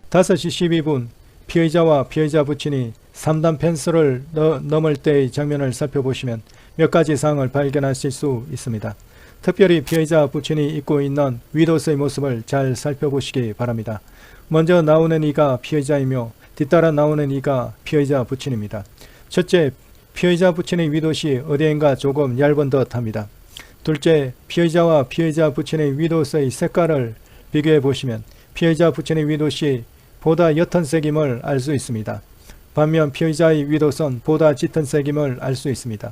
5시 12분 피해자와 피해자 부친이 3단 펜스를 넘을 때의 장면을 살펴보시면 몇 가지 사항을 발견하실 수 있습니다. 특별히 피해자 부친이 입고 있는 윗옷의 모습을 잘 살펴보시기 바랍니다. 먼저 나오는 이가 피해자이며 뒤따라 나오는 이가 피해자 부친입니다. 첫째, 피해자 부친의 윗옷이 어디엔가 조금 얇은 듯 합니다. 둘째, 피해자와 피해자 부친의 윗옷의 색깔을 비교해 보시면 피해자 부친의 윗옷이 보다 옅은 색임을 알 수 있습니다. 반면 피해자의 윗옷은 보다 짙은 색임을 알 수 있습니다.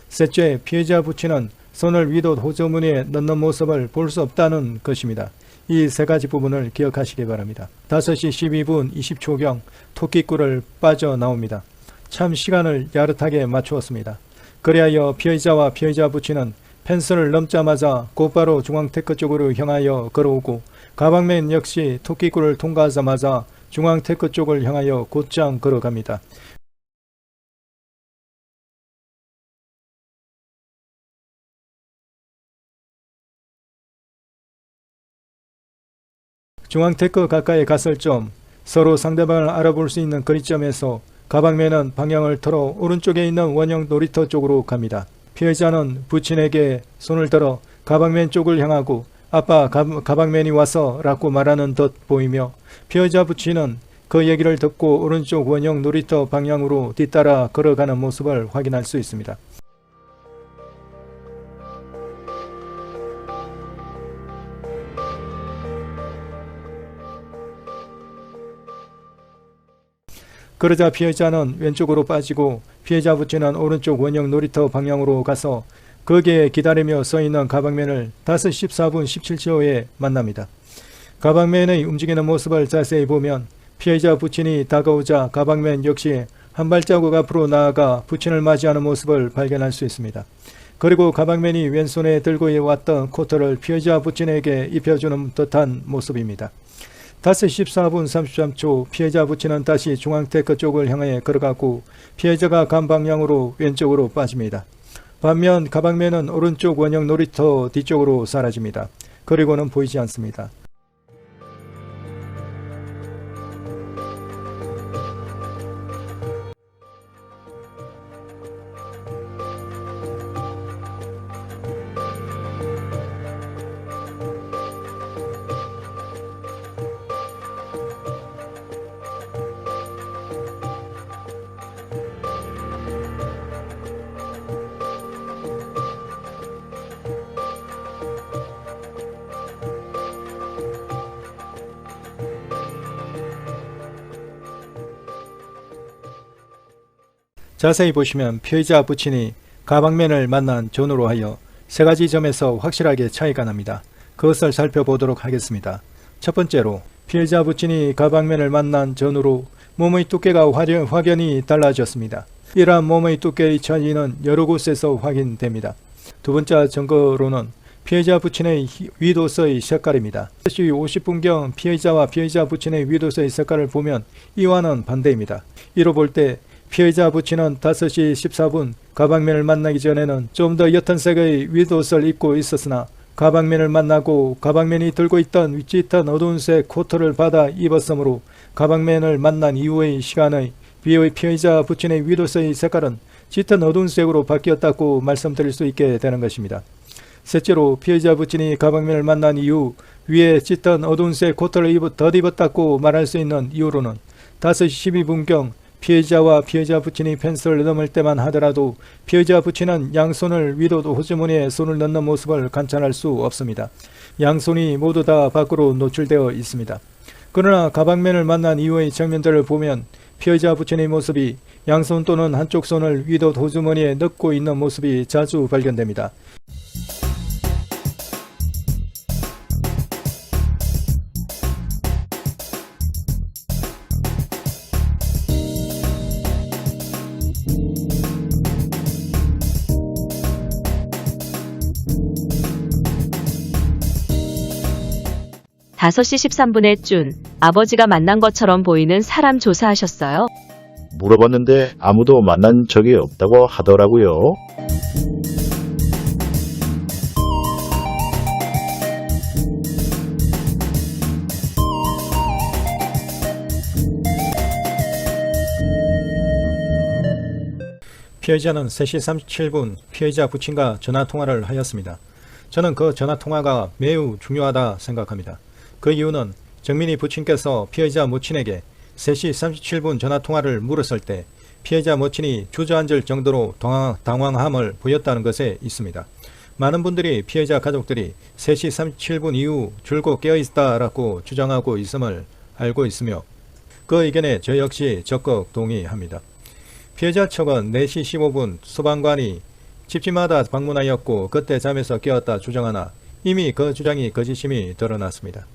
셋째, 피해자 부친은 손을 윗옷 호주머니에 넣는 모습을 볼 수 없다는 것입니다. 이 세 가지 부분을 기억하시기 바랍니다. 5시 12분 20초경 토끼꿀을 빠져나옵니다. 참 시간을 야릇하게 맞추었습니다. 그리하여 피해자와 피해자 부친은 펜스를 넘자마자 곧바로 중앙테크 쪽으로 향하여 걸어오고 가방맨 역시 토끼꿀을 통과하자마자 중앙테크 쪽을 향하여 곧장 걸어갑니다. 중앙테크 가까이 갔을 점 서로 상대방을 알아볼 수 있는 거리점에서 가방맨은 방향을 틀어 오른쪽에 있는 원형 놀이터 쪽으로 갑니다. 피해자는 부친에게 손을 들어 가방맨 쪽을 향하고 아빠 가방맨이 와서 라고 말하는 듯 보이며 피해자 부친은 그 얘기를 듣고 오른쪽 원형 놀이터 방향으로 뒤따라 걸어가는 모습을 확인할 수 있습니다. 그러자 피해자는 왼쪽으로 빠지고 피해자 부친은 오른쪽 원형 놀이터 방향으로 가서 거기에 기다리며 서있는 가방맨을 5시 14분 17초에 만납니다. 가방맨의 움직이는 모습을 자세히 보면 피해자 부친이 다가오자 가방맨 역시 한 발자국 앞으로 나아가 부친을 맞이하는 모습을 발견할 수 있습니다. 그리고 가방맨이 왼손에 들고 왔던 코트를 피해자 부친에게 입혀주는 듯한 모습입니다. 5시 14분 33초 피해자 부친은 다시 중앙테크 쪽을 향해 걸어가고 피해자가 간 방향으로 왼쪽으로 빠집니다. 반면 가방맨은 오른쪽 원형 놀이터 뒤쪽으로 사라집니다. 그리고는 보이지 않습니다. 자세히 보시면 피해자 부친이 가방맨을 만난 전후로 하여 세 가지 점에서 확실하게 차이가 납니다. 그것을 살펴보도록 하겠습니다. 첫 번째로 피해자 부친이 가방맨을 만난 전후로 몸의 두께가 확연히 달라졌습니다. 이러한 몸의 두께의 차이는 여러 곳에서 확인됩니다. 두 번째 증거로는 피해자 부친의 윗옷의 색깔입니다. 3시 50분경 피해자와 피해자 부친의 윗옷의 색깔을 보면 이와는 반대입니다. 이로 볼 때 피해자 부친은 5시 14분 가방맨을 만나기 전에는 좀 더 옅은 색의 윗옷을 입고 있었으나 가방맨을 만나고 가방맨이 들고 있던 짙은 어두운 색 코트를 받아 입었으므로 가방맨을 만난 이후의 시간의 피해자 부친의 윗옷의 색깔은 짙은 어두운 색으로 바뀌었다고 말씀드릴 수 있게 되는 것입니다. 셋째로 피해자 부친이 가방맨을 만난 이후 위에 짙은 어두운 색 코트를 덧입었다고 말할 수 있는 이유로는 5시 12분경 피해자와 피해자 부친이 펜스를 넘을 때만 하더라도 피해자 부친은 양손을 윗옷 호주머니에 손을 넣는 모습을 관찰할 수 없습니다. 양손이 모두 다 밖으로 노출되어 있습니다. 그러나 가방맨을 만난 이후의 장면들을 보면 피해자 부친의 모습이 양손 또는 한쪽 손을 윗옷 호주머니에 넣고 있는 모습이 자주 발견됩니다. 다섯 시 13분에 준 아버지가 만난 것처럼 보이는 사람 조사하셨어요? 물어봤는데 아무도 만난 적이 없다고 하더라고요. 피해자는 3시 37분 피해자 부친과 전화통화를 하였습니다. 저는 그 전화통화가 매우 중요하다 생각합니다. 그 이유는 정민이 부친께서 피해자 모친에게 3시 37분 전화통화를 물었을 때 피해자 모친이 주저앉을 정도로 당황함을 보였다는 것에 있습니다. 많은 분들이 피해자 가족들이 3시 37분 이후 줄곧 깨어있다라고 주장하고 있음을 알고 있으며 그 의견에 저 역시 적극 동의합니다. 피해자 측은 4시 15분 소방관이 집집마다 방문하였고 그때 잠에서 깨었다 주장하나 이미 그 주장이 거짓임이 드러났습니다.